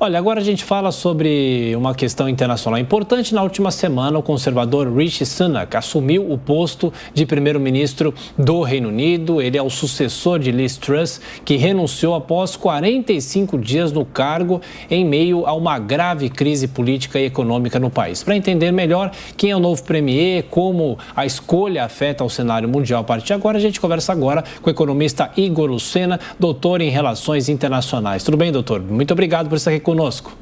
Olha, agora a gente fala sobre uma questão internacional importante. Na última semana, o conservador Rishi Sunak assumiu o posto de primeiro-ministro do Reino Unido. Ele é o sucessor de Liz Truss, que renunciou após 45 dias no cargo em meio a uma grave crise política e econômica no país. Para entender melhor quem é o novo premier, como a escolha afeta o cenário mundial a partir de agora, a gente conversa agora com o economista Igor Lucena, doutor em Relações Internacionais. Tudo bem, doutor? Muito obrigado por estar aqui conosco.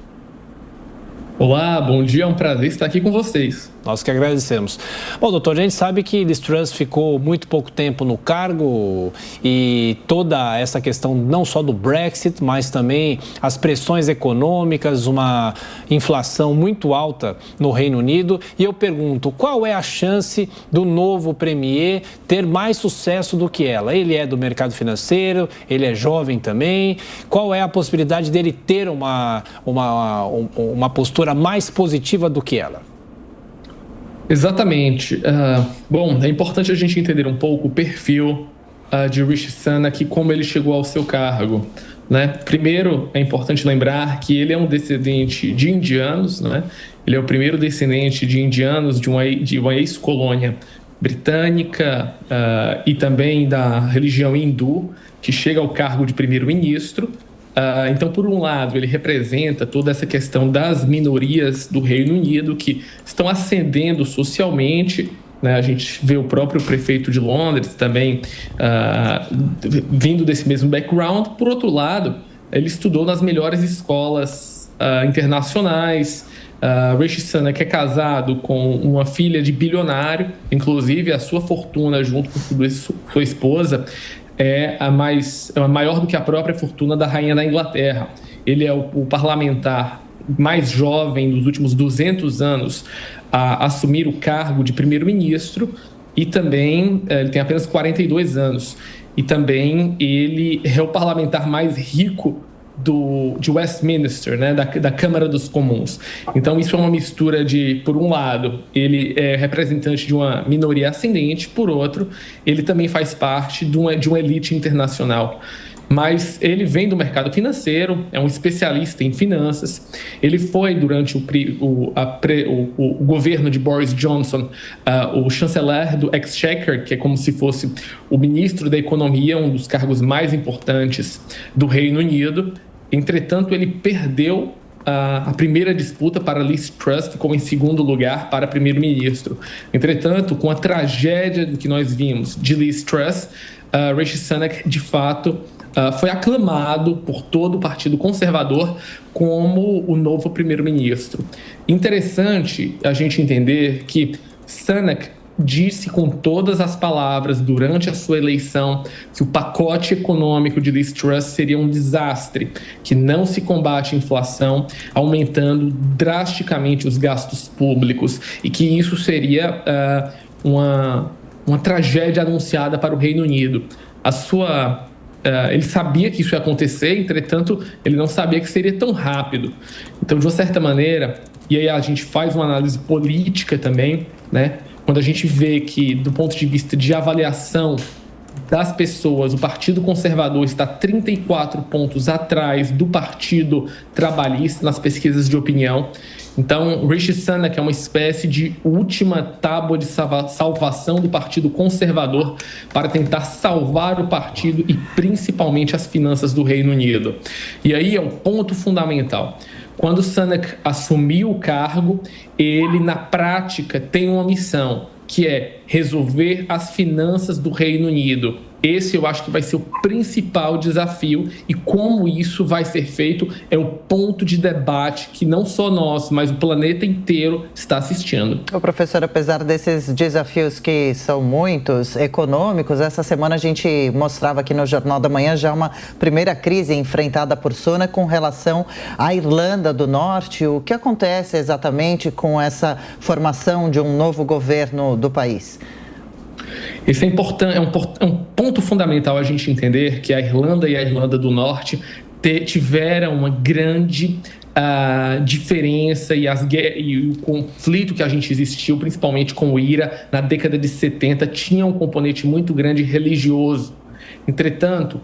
Olá, bom dia, é um prazer estar aqui com vocês. Nós que agradecemos. Bom, doutor, a gente sabe que Liz Truss ficou muito pouco tempo no cargo e toda essa questão não só do Brexit, mas também as pressões econômicas, uma inflação muito alta no Reino Unido. E eu pergunto, qual é a chance do novo premier ter mais sucesso do que ela? Ele é do mercado financeiro, ele é jovem também. Qual é a possibilidade dele ter uma postura mais positiva do que ela? Exatamente. Bom, é importante a gente entender um pouco o perfil de Rishi Sunak e como ele chegou ao seu cargo, né? Primeiro, é importante lembrar que ele é um descendente de indianos, né? Ele é o primeiro descendente de indianos de uma ex-colônia britânica e também da religião hindu, que chega ao cargo de primeiro-ministro. Então, por um lado, ele representa toda essa questão das minorias do Reino Unido que estão ascendendo socialmente, né? A gente vê o próprio prefeito de Londres também vindo desse mesmo background. Por outro lado, ele estudou nas melhores escolas internacionais. Rishi Sunak é casado com uma filha de bilionário, inclusive a sua fortuna junto com sua esposa é maior do que a própria fortuna da rainha da Inglaterra. Ele é o parlamentar mais jovem dos últimos 200 anos a assumir o cargo de primeiro-ministro e também ele tem apenas 42 anos. E também ele é o parlamentar mais rico de Westminster, né, da Câmara dos Comuns. Então, isso é uma mistura de, por um lado, ele é representante de uma minoria ascendente, por outro, ele também faz parte de uma elite internacional. Mas ele vem do mercado financeiro, é um especialista em finanças. Ele foi, durante o governo de Boris Johnson, o chanceler do Exchequer, que é como se fosse o ministro da Economia, um dos cargos mais importantes do Reino Unido. Entretanto, ele perdeu a primeira disputa para Liz Truss, ficou em segundo lugar para primeiro-ministro. Entretanto, com a tragédia que nós vimos de Liz Truss, Rishi Sunak, de fato, foi aclamado por todo o Partido Conservador como o novo primeiro-ministro. Interessante a gente entender que Sunak disse com todas as palavras durante a sua eleição que o pacote econômico de Liz Truss seria um desastre, que não se combate a inflação, aumentando drasticamente os gastos públicos e que isso seria uma tragédia anunciada para o Reino Unido. Ele sabia que isso ia acontecer, entretanto, ele não sabia que seria tão rápido. Então, de uma certa maneira, e aí a gente faz uma análise política também, né? Quando a gente vê que, do ponto de vista de avaliação das pessoas, o Partido Conservador está 34 pontos atrás do Partido Trabalhista nas pesquisas de opinião. Então, Rishi Sunak é uma espécie de última tábua de salvação do Partido Conservador para tentar salvar o partido e principalmente as finanças do Reino Unido. E aí é um ponto fundamental. Quando Sunak assumiu o cargo, ele, na prática, tem uma missão, que é resolver as finanças do Reino Unido. Esse eu acho que vai ser o principal desafio e como isso vai ser feito é o ponto de debate que não só nós, mas o planeta inteiro está assistindo. Ô, professor, apesar desses desafios que são muitos, econômicos, essa semana a gente mostrava aqui no Jornal da Manhã já uma primeira crise enfrentada por Sunak com relação à Irlanda do Norte. O que acontece exatamente com essa formação de um novo governo do país? Isso é importante, é um ponto fundamental a gente entender que a Irlanda e a Irlanda do Norte tiveram uma grande diferença e o conflito que a gente existiu, principalmente com o IRA, na década de 70, tinha um componente muito grande religioso. Entretanto,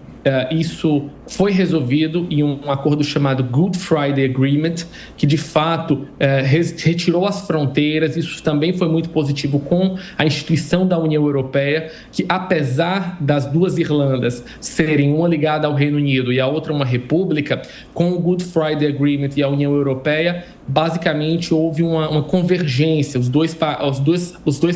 isso foi resolvido em um acordo chamado Good Friday Agreement, que de fato retirou as fronteiras. Isso também foi muito positivo com a instituição da União Europeia, que apesar das duas Irlandas serem uma ligada ao Reino Unido e a outra uma república, com o Good Friday Agreement e a União Europeia, basicamente houve uma convergência. Os dois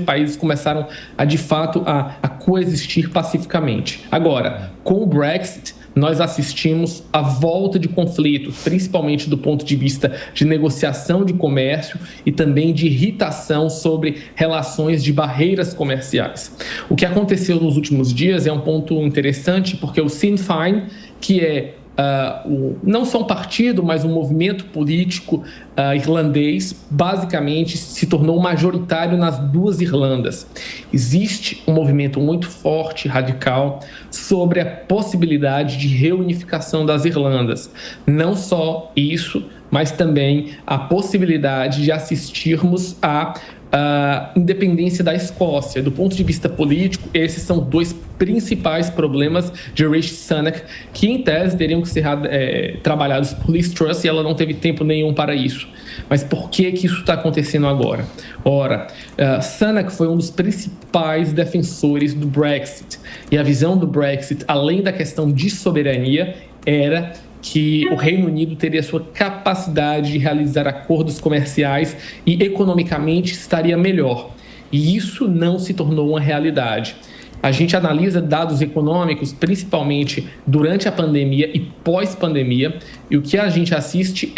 países começaram de fato a coexistir pacificamente. Agora, com o Brexit, nós assistimos à volta de conflitos, principalmente do ponto de vista de negociação de comércio e também de irritação sobre relações de barreiras comerciais. O que aconteceu nos últimos dias é um ponto interessante, porque o Sinn Féin, que é não só um partido, mas um movimento político irlandês, basicamente se tornou majoritário nas duas Irlandas. Existe um movimento muito forte, radical, sobre a possibilidade de reunificação das Irlandas. Não só isso, mas também a possibilidade de assistirmos à independência da Escócia. Do ponto de vista político, esses são dois principais problemas de Rishi Sunak, que em tese teriam que ser trabalhados por Liz Truss, e ela não teve tempo nenhum para isso. Mas por que isso está acontecendo agora? Ora, Sunak foi um dos principais defensores do Brexit, e a visão do Brexit, além da questão de soberania, era que o Reino Unido teria sua capacidade de realizar acordos comerciais e economicamente estaria melhor. E isso não se tornou uma realidade. A gente analisa dados econômicos, principalmente durante a pandemia e pós-pandemia, e o que a gente assiste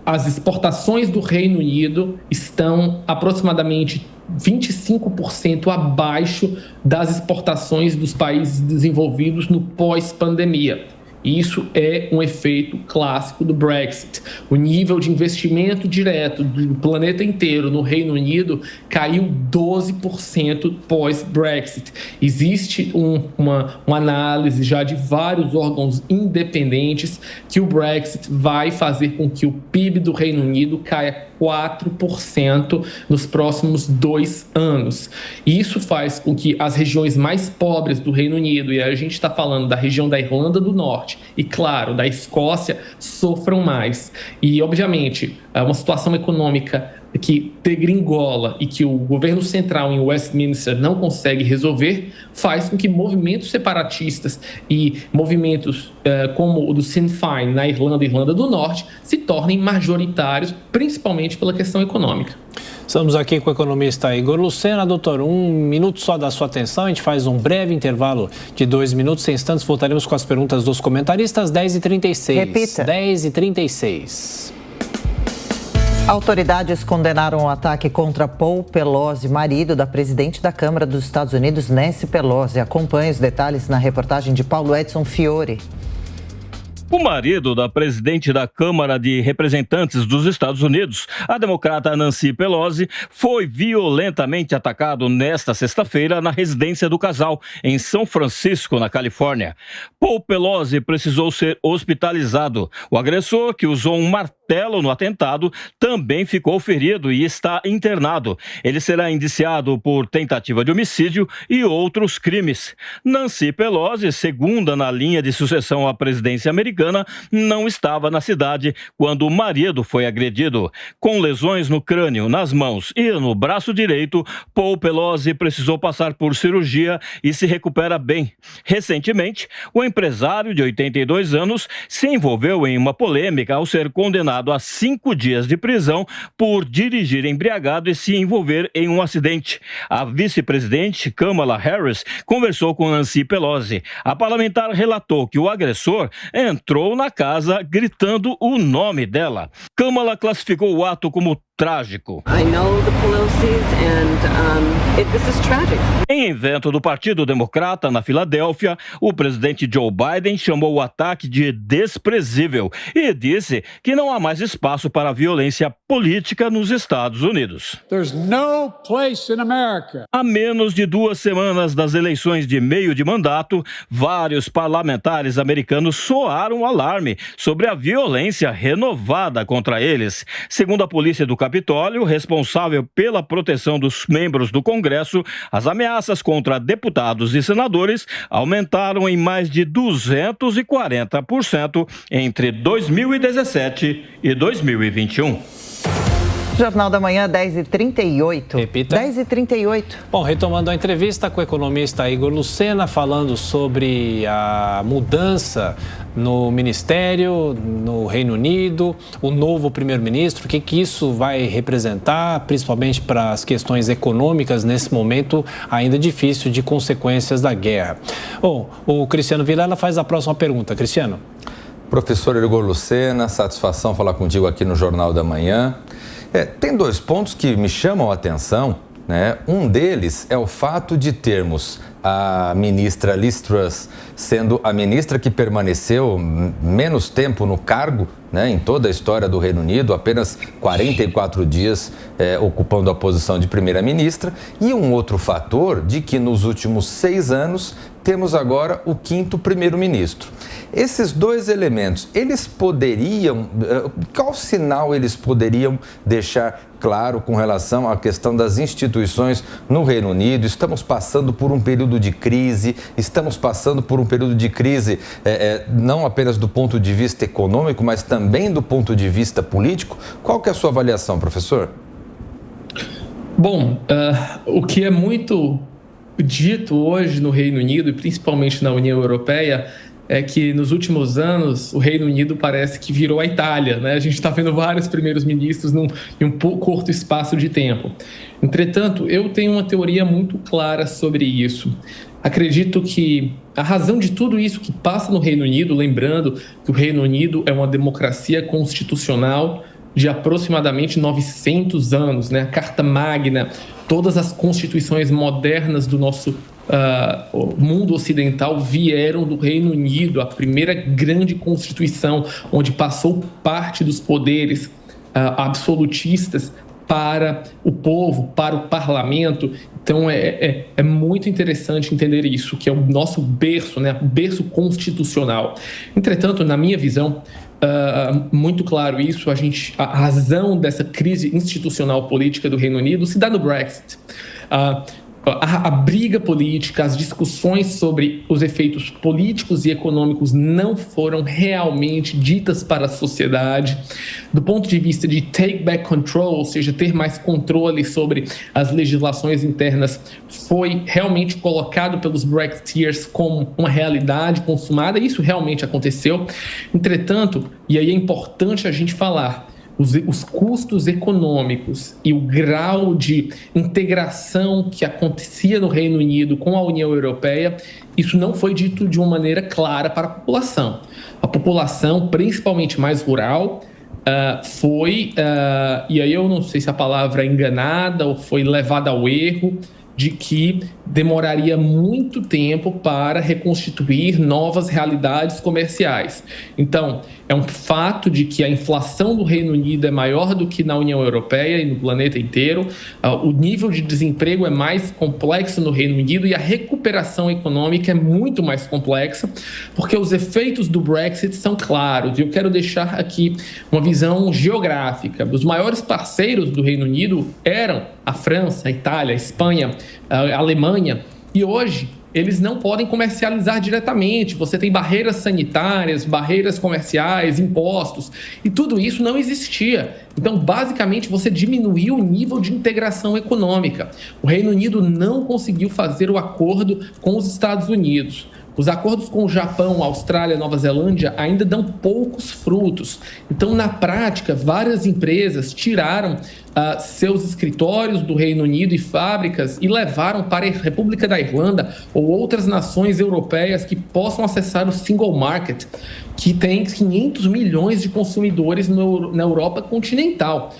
as exportações do Reino Unido estão aproximadamente 25% abaixo das exportações dos países desenvolvidos no pós-pandemia. Isso é um efeito clássico do Brexit. O nível de investimento direto do planeta inteiro no Reino Unido caiu 12% pós-Brexit. Existe uma análise já de vários órgãos independentes que o Brexit vai fazer com que o PIB do Reino Unido caia 4% nos próximos 2 anos. E isso faz com que as regiões mais pobres do Reino Unido, e a gente está falando da região da Irlanda do Norte e, claro, da Escócia, sofram mais. E, obviamente, uma situação econômica que degringola e que o governo central em Westminster não consegue resolver, faz com que movimentos separatistas e movimentos como o do Sinn Féin na Irlanda e Irlanda do Norte se tornem majoritários, principalmente pela questão econômica. Estamos aqui com o economista Igor Lucena. Doutor, 1 minuto só da sua atenção. A gente faz um breve intervalo de 2 minutos. Em instantes, voltaremos com as perguntas dos comentaristas. 10h36. Repita. 10h36. Autoridades condenaram o ataque contra Paul Pelosi, marido da presidente da Câmara dos Estados Unidos, Nancy Pelosi. Acompanhe os detalhes na reportagem de Paulo Edson Fiore. O marido da presidente da Câmara de Representantes dos Estados Unidos, a democrata Nancy Pelosi, foi violentamente atacado nesta sexta-feira na residência do casal, em São Francisco, na Califórnia. Paul Pelosi precisou ser hospitalizado. O agressor, que usou um martelo no atentado, também ficou ferido e está internado. Ele será indiciado por tentativa de homicídio e outros crimes. Nancy Pelosi, segunda na linha de sucessão à presidência americana, não estava na cidade quando o marido foi agredido. Com lesões no crânio, nas mãos e no braço direito, Paul Pelosi precisou passar por cirurgia e se recupera bem. Recentemente, o empresário de 82 anos se envolveu em uma polêmica ao ser condenado a 5 dias de prisão por dirigir embriagado e se envolver em um acidente. A vice-presidente Kamala Harris conversou com Nancy Pelosi. A parlamentar relatou que o agressor entrou na casa gritando o nome dela. Kamala classificou o ato como trágico. Em evento do Partido Democrata na Filadélfia, o presidente Joe Biden chamou o ataque de desprezível e disse que não há mais espaço para a violência política nos Estados Unidos. There's no place in America. A menos de 2 semanas das eleições de meio de mandato, vários parlamentares americanos soaram o alarme sobre a violência renovada contra eles. Segundo a polícia do Capitólio Capitólio, responsável pela proteção dos membros do Congresso, as ameaças contra deputados e senadores aumentaram em mais de 240% entre 2017 e 2021. Jornal da Manhã, 10h38. Repita. 10h38. Bom, retomando a entrevista com o economista Igor Lucena, falando sobre a mudança no Ministério, no Reino Unido, o novo primeiro-ministro, o que isso vai representar, principalmente para as questões econômicas nesse momento ainda difícil de consequências da guerra. Bom, o Cristiano Vilela faz a próxima pergunta. Cristiano. Professor Igor Lucena, satisfação falar contigo aqui no Jornal da Manhã. Tem dois pontos que me chamam a atenção, né? Um deles é o fato de termos a ministra Liz Truss sendo a ministra que permaneceu menos tempo no cargo, né, em toda a história do Reino Unido, apenas 44 dias ocupando a posição de primeira-ministra. E um outro fator de que nos últimos 6 anos temos agora o 5º primeiro-ministro. Esses dois elementos, eles poderiam, qual sinal eles poderiam deixar claro com relação à questão das instituições no Reino Unido? Estamos passando por um período de crise, não apenas do ponto de vista econômico, mas também do ponto de vista político. Qual que é a sua avaliação, professor? Bom, o que é muito dito hoje no Reino Unido, e principalmente na União Europeia, é que nos últimos anos o Reino Unido parece que virou a Itália, né? A gente está vendo vários primeiros ministros em um curto espaço de tempo. Entretanto, eu tenho uma teoria muito clara sobre isso. Acredito que a razão de tudo isso que passa no Reino Unido, lembrando que o Reino Unido é uma democracia constitucional de aproximadamente 900 anos, né? A Carta Magna, todas as constituições modernas do nosso o mundo ocidental vieram do Reino Unido, a primeira grande constituição onde passou parte dos poderes absolutistas para o povo, para o parlamento. Então é muito interessante entender isso, que é o nosso berço, né? O berço constitucional. Entretanto, na minha visão, muito claro isso, a razão dessa crise institucional política do Reino Unido se dá no Brexit. A briga política, as discussões sobre os efeitos políticos e econômicos não foram realmente ditas para a sociedade. Do ponto de vista de take back control, ou seja, ter mais controle sobre as legislações internas, foi realmente colocado pelos Brexiteers como uma realidade consumada, e isso realmente aconteceu. Entretanto, e aí é importante a gente falar, os custos econômicos e o grau de integração que acontecia no Reino Unido com a União Europeia, isso não foi dito de uma maneira clara para a população. A população, principalmente mais rural, e aí eu não sei se a palavra é enganada ou foi levada ao erro, de que demoraria muito tempo para reconstituir novas realidades comerciais. Então, é um fato de que a inflação do Reino Unido é maior do que na União Europeia e no planeta inteiro. O nível de desemprego é mais complexo no Reino Unido e a recuperação econômica é muito mais complexa, porque os efeitos do Brexit são claros. E eu quero deixar aqui uma visão geográfica. Os maiores parceiros do Reino Unido eram a França, a Itália, a Espanha, a Alemanha, e hoje eles não podem comercializar diretamente. Você tem barreiras sanitárias, barreiras comerciais, impostos, e tudo isso não existia. Então, basicamente, você diminuiu o nível de integração econômica. O Reino Unido não conseguiu fazer o acordo com os Estados Unidos. Os acordos com o Japão, Austrália, Nova Zelândia ainda dão poucos frutos. Então, na prática, várias empresas tiraram seus escritórios do Reino Unido e fábricas e levaram para a República da Irlanda ou outras nações europeias que possam acessar o single market, que tem 500 milhões de consumidores na Europa continental.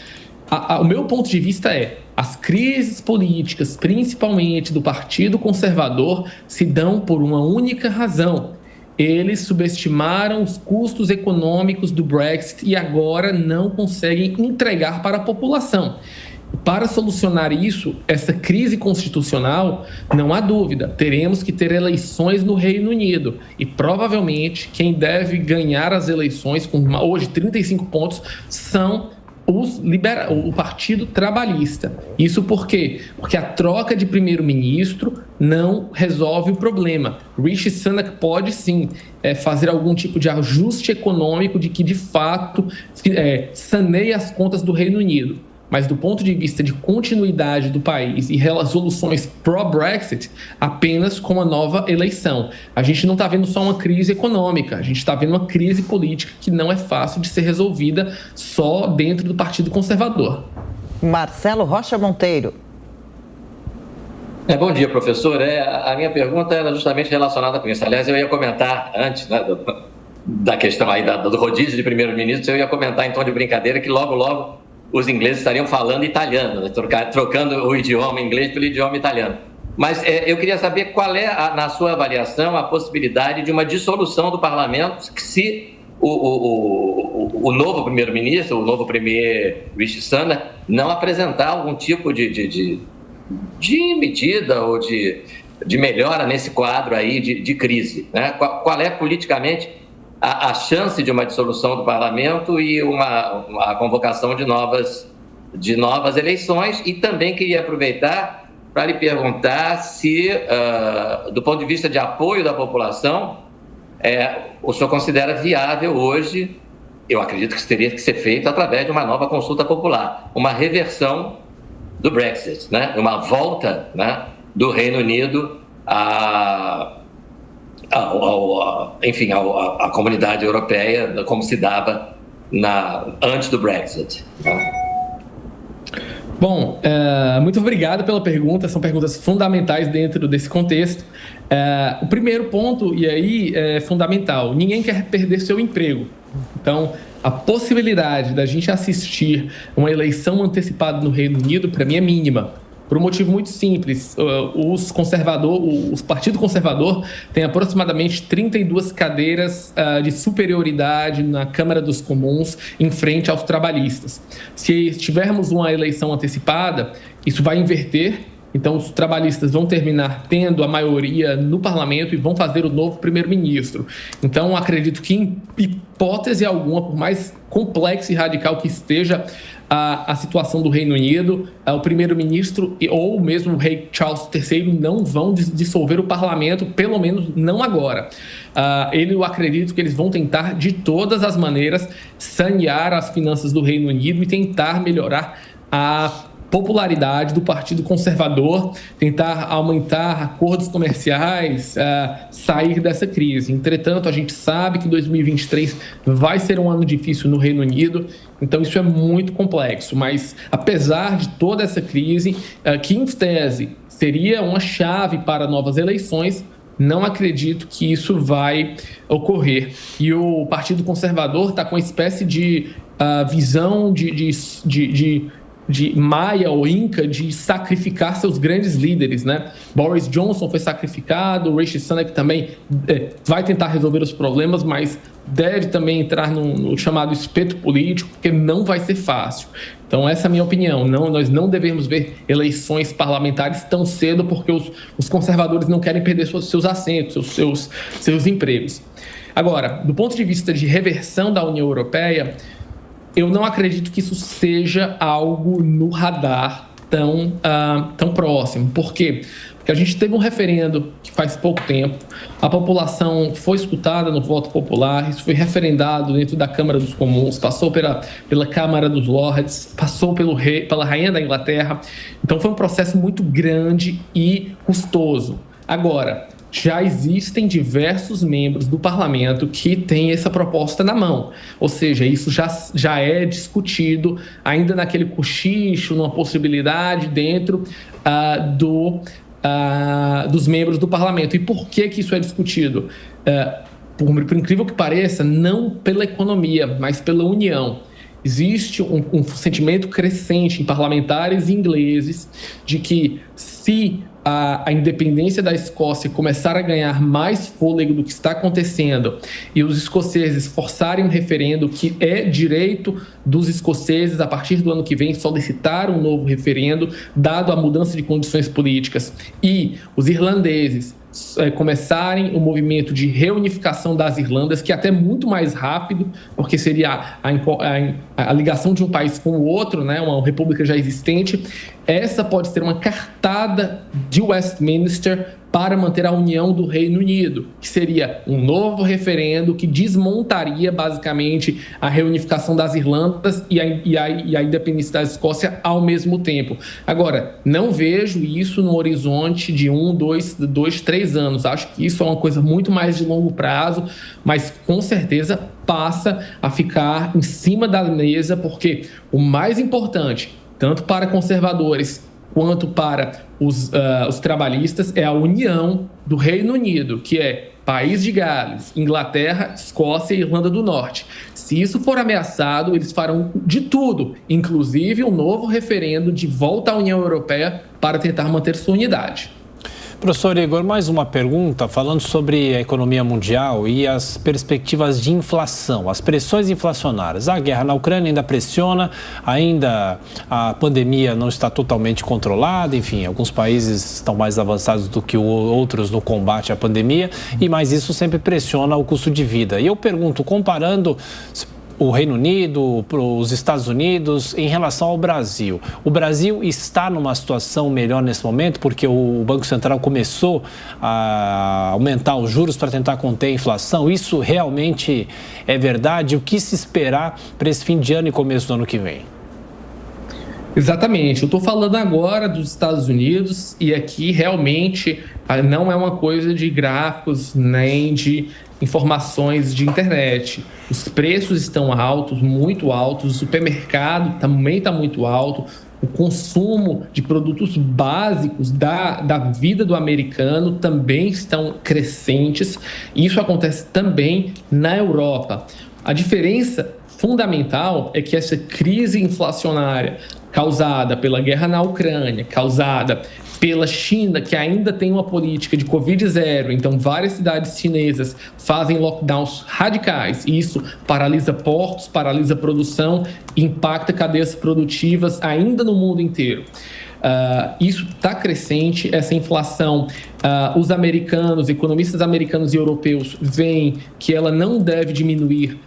O meu ponto de vista é: as crises políticas, principalmente do Partido Conservador, se dão por uma única razão. Eles subestimaram os custos econômicos do Brexit e agora não conseguem entregar para a população. Para solucionar isso, essa crise constitucional, não há dúvida, teremos que ter eleições no Reino Unido. E provavelmente quem deve ganhar as eleições, com hoje 35 pontos, são o Partido Trabalhista. Isso por quê? Porque a troca de primeiro-ministro não resolve o problema. Rishi Sunak pode sim fazer algum tipo de ajuste econômico de que de fato saneie as contas do Reino Unido. Mas do ponto de vista de continuidade do país e resoluções pró-Brexit, apenas com uma nova eleição. A gente não está vendo só uma crise econômica, a gente está vendo uma crise política que não é fácil de ser resolvida só dentro do Partido Conservador. Marcelo Rocha Monteiro. Bom dia, professor. A minha pergunta era justamente relacionada com isso. Aliás, eu ia comentar antes, né, da questão aí do rodízio de primeiro-ministro, eu ia comentar em tom de brincadeira que logo os ingleses estariam falando italiano, né? Trocando o idioma inglês pelo idioma italiano. Mas eu queria saber qual é, na sua avaliação, a possibilidade de uma dissolução do parlamento se o novo primeiro-ministro, o novo premier Rishi Sunak, não apresentar algum tipo de medida ou de melhora nesse quadro aí de crise, né? Qual é politicamente a chance de uma dissolução do parlamento e uma convocação de novas eleições? E também queria aproveitar para lhe perguntar se, do ponto de vista de apoio da população, o senhor considera viável hoje, eu acredito que isso teria que ser feito através de uma nova consulta popular, uma reversão do Brexit, né? Uma volta, né, do Reino Unido à comunidade europeia, como se dava antes do Brexit. Bom, muito obrigado pela pergunta, são perguntas fundamentais dentro desse contexto. O primeiro ponto, e aí é fundamental, ninguém quer perder seu emprego. Então, a possibilidade da gente assistir uma eleição antecipada no Reino Unido, para mim, é mínima. Por um motivo muito simples, o Partido Conservador tem aproximadamente 32 cadeiras de superioridade na Câmara dos Comuns em frente aos trabalhistas. Se tivermos uma eleição antecipada, isso vai inverter. Então, os trabalhistas vão terminar tendo a maioria no parlamento e vão fazer o novo primeiro-ministro. Então, acredito que, em hipótese alguma, por mais complexa e radical que esteja a situação do Reino Unido, o primeiro-ministro ou mesmo o rei Charles III não vão dissolver o parlamento, pelo menos não agora. Eu acredito que eles vão tentar, de todas as maneiras, sanear as finanças do Reino Unido e tentar melhorar a popularidade do Partido Conservador, tentar aumentar acordos comerciais, sair dessa crise. Entretanto, a gente sabe que 2023 vai ser um ano difícil no Reino Unido, então isso é muito complexo. Mas, apesar de toda essa crise, que em tese seria uma chave para novas eleições, não acredito que isso vai ocorrer. E o Partido Conservador está com uma espécie de visão de Maia ou Inca de sacrificar seus grandes líderes, né? Boris Johnson foi sacrificado, Rishi Sunak também vai tentar resolver os problemas, mas deve também entrar no chamado espeto político, porque não vai ser fácil. Então, essa é a minha opinião. Nós não devemos ver eleições parlamentares tão cedo, porque os conservadores não querem perder seus assentos, seus empregos. Agora, do ponto de vista de reversão da União Europeia, eu não acredito que isso seja algo no radar tão próximo. Por quê? Porque a gente teve um referendo que faz pouco tempo, a população foi escutada no voto popular, isso foi referendado dentro da Câmara dos Comuns, passou pela Câmara dos Lords, passou pela Rainha da Inglaterra. Então foi um processo muito grande e custoso. Agora, já existem diversos membros do parlamento que têm essa proposta na mão. Ou seja, isso já é discutido ainda naquele cochicho, numa possibilidade dentro dos membros do parlamento. E por que isso é discutido? Por incrível que pareça, não pela economia, mas pela união. Existe um sentimento crescente em parlamentares ingleses de que se a independência da Escócia começar a ganhar mais fôlego do que está acontecendo e os escoceses forçarem um referendo, que é direito dos escoceses, a partir do ano que vem, solicitar um novo referendo, dado a mudança de condições políticas, e os irlandeses começarem o movimento de reunificação das Irlandas, que é até muito mais rápido, porque seria a ligação de um país com o outro, né, uma república já existente. Essa pode ser uma cartada de Westminster para manter a união do Reino Unido, que seria um novo referendo que desmontaria basicamente a reunificação das Irlandas e a independência da Escócia ao mesmo tempo. Agora, não vejo isso no horizonte de 1, 2, 3 anos. Acho que isso é uma coisa muito mais de longo prazo, mas com certeza passa a ficar em cima da mesa, porque o mais importante, tanto para conservadores quanto para os trabalhistas, é a união do Reino Unido, que é País de Gales, Inglaterra, Escócia e Irlanda do Norte. Se isso for ameaçado, eles farão de tudo, inclusive um novo referendo de volta à União Europeia para tentar manter sua unidade. Professor Igor, mais uma pergunta falando sobre a economia mundial e as perspectivas de inflação, as pressões inflacionárias. A guerra na Ucrânia ainda pressiona, ainda a pandemia não está totalmente controlada, enfim, alguns países estão mais avançados do que outros no combate à pandemia, mas isso sempre pressiona o custo de vida. E eu pergunto, comparando o Reino Unido, os Estados Unidos, em relação ao Brasil. O Brasil está numa situação melhor nesse momento, porque o Banco Central começou a aumentar os juros para tentar conter a inflação. Isso realmente é verdade? O que se esperar para esse fim de ano e começo do ano que vem? Exatamente. Eu estou falando agora dos Estados Unidos e aqui realmente não é uma coisa de gráficos nem de informações de internet. Os preços estão altos, muito altos, o supermercado também está muito alto, o consumo de produtos básicos da vida do americano também estão crescentes. Isso acontece também na Europa. A diferença fundamental é que essa crise inflacionária causada pela guerra na Ucrânia, causada pela China, que ainda tem uma política de Covid-0, então várias cidades chinesas fazem lockdowns radicais, e isso paralisa portos, paralisa produção, impacta cadeias produtivas ainda no mundo inteiro. Isso está crescente, essa inflação, os americanos, economistas americanos e europeus veem que ela não deve diminuir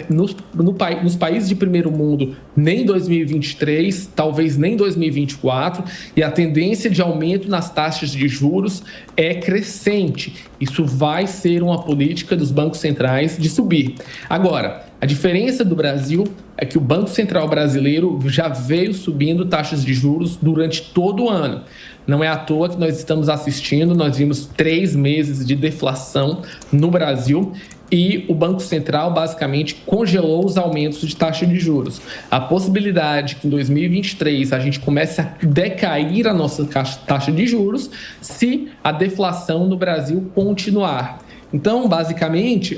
nos países de primeiro mundo nem em 2023, talvez nem em 2024, e a tendência de aumento nas taxas de juros é crescente. Isso vai ser uma política dos bancos centrais de subir. Agora, a diferença do Brasil é que o Banco Central brasileiro já veio subindo taxas de juros durante todo o ano. Não é à toa que nós estamos assistindo, nós vimos 3 meses de deflação no Brasil e o Banco Central basicamente congelou os aumentos de taxa de juros. A possibilidade que em 2023 a gente comece a decair a nossa taxa de juros se a deflação no Brasil continuar. Então, basicamente,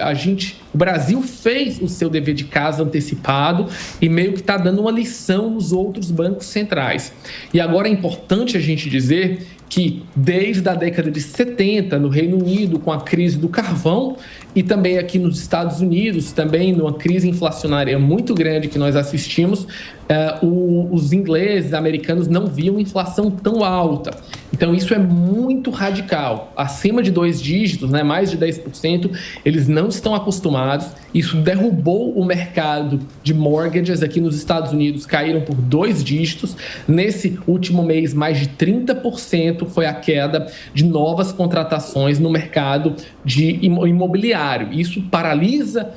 o Brasil fez o seu dever de casa antecipado e meio que está dando uma lição nos outros bancos centrais. E agora é importante a gente dizer que desde a década de 70, no Reino Unido, com a crise do carvão, e também aqui nos Estados Unidos, também numa crise inflacionária muito grande que nós assistimos, os ingleses, americanos não viam inflação tão alta. Então, isso é muito radical. Acima de 2 dígitos, né, mais de 10%, eles não estão acostumados. Isso derrubou o mercado de mortgages aqui nos Estados Unidos, caíram por 2 dígitos. Nesse último mês, mais de 30% foi a queda de novas contratações no mercado de imobiliário. Isso paralisa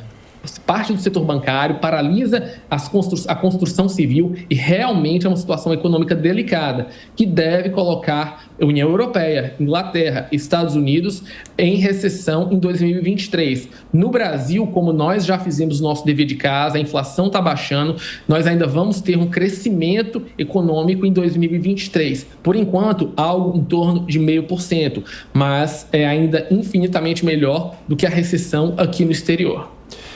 parte do setor bancário, paralisa a construção civil e realmente é uma situação econômica delicada que deve colocar a União Europeia, Inglaterra, Estados Unidos em recessão em 2023. No Brasil, como nós já fizemos o nosso dever de casa, a inflação está baixando, nós ainda vamos ter um crescimento econômico em 2023. Por enquanto, algo em torno de 0,5%, mas é ainda infinitamente melhor do que a recessão aqui no exterior.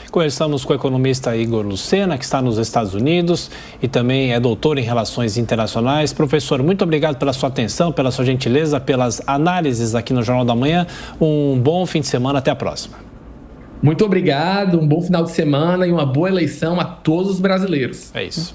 Conversamos com o economista Igor Lucena, que está nos Estados Unidos e também é doutor em Relações Internacionais. Professor, muito obrigado pela sua atenção, pela sua gentileza, pelas análises aqui no Jornal da Manhã. Um bom fim de semana, até a próxima. Muito obrigado, um bom final de semana e uma boa eleição a todos os brasileiros. É isso.